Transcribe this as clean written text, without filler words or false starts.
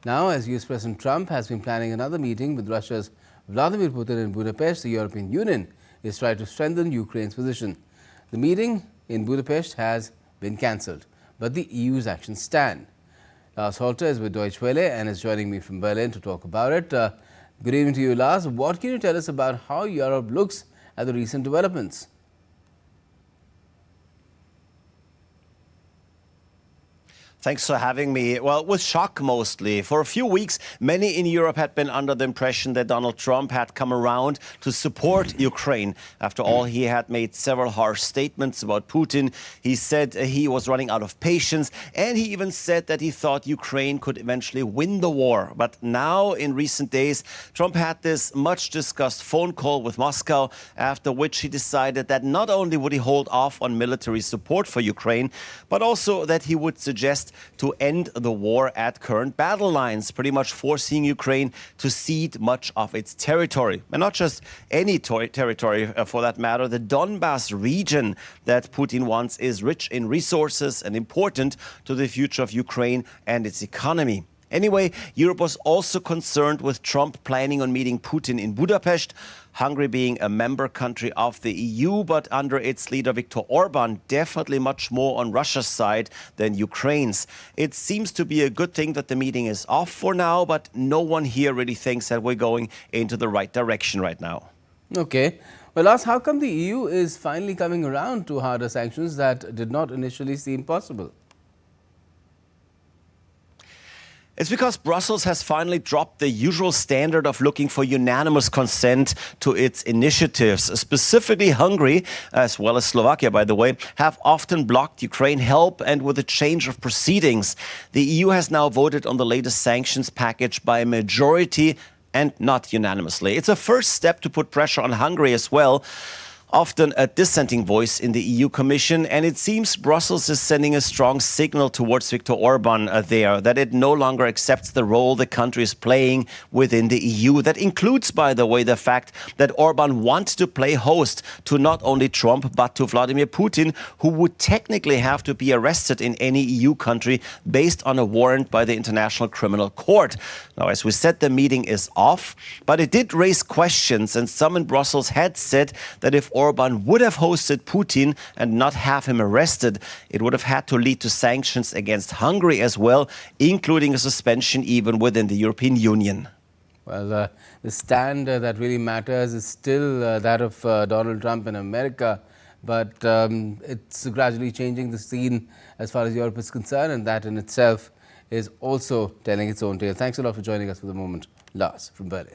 Now, as US President Trump has been planning another meeting with Russia's Vladimir Putin in Budapest, the European Union is trying to strengthen Ukraine's position. The meeting in Budapest has been cancelled, but the EU's actions stand. Lars Holter is with Deutsche Welle and is joining me from Berlin to talk about it. Good evening to you, Lars. What can you tell us about how Europe looks at the recent developments? Thanks for having me. Well, with shock mostly. For a few weeks, many in Europe had been under the impression that Donald Trump had come around to support Ukraine. After all, he had made several harsh statements about Putin. He said he was running out of patience, and he even said that he thought Ukraine could eventually win the war. But now, in recent days, Trump had this much-discussed phone call with Moscow, after which he decided that not only would he hold off on military support for Ukraine, but also that he would suggest to end the war at current battle lines, pretty much forcing Ukraine to cede much of its territory. And not just any territory, for that matter. The Donbas region that Putin wants is rich in resources and important to the future of Ukraine and its economy. Anyway, Europe was also concerned with Trump planning on meeting Putin in Budapest, Hungary being a member country of the EU, but under its leader Viktor Orban, definitely much more on Russia's side than Ukraine's. It seems to be a good thing that the meeting is off for now, but no one here really thinks that we're going into the right direction right now. Okay. Well, Lars, how come the EU is finally coming around to harder sanctions that did not initially seem possible? It's because Brussels has finally dropped the usual standard of looking for unanimous consent to its initiatives. Specifically, Hungary, as well as Slovakia, by the way, have often blocked Ukraine help, and with a change of proceedings, the EU has now voted on the latest sanctions package by a majority and not unanimously. It's a first step to put pressure on Hungary as well, often a dissenting voice in the EU Commission, and it seems Brussels is sending a strong signal towards Viktor Orban there, that it no longer accepts the role the country is playing within the EU. That includes, by the way, the fact that Orban wants to play host to not only Trump, but to Vladimir Putin, who would technically have to be arrested in any EU country based on a warrant by the International Criminal Court. Now, as we said, the meeting is off, but it did raise questions, and some in Brussels had said that if Orban would have hosted Putin and not have him arrested, it would have had to lead to sanctions against Hungary as well, including a suspension even within the European Union. Well, the stand that really matters is still that of Donald Trump in America, but it's gradually changing the scene as far as Europe is concerned, and that in itself is also telling its own tale. Thanks a lot for joining us for the moment, Lars from Berlin.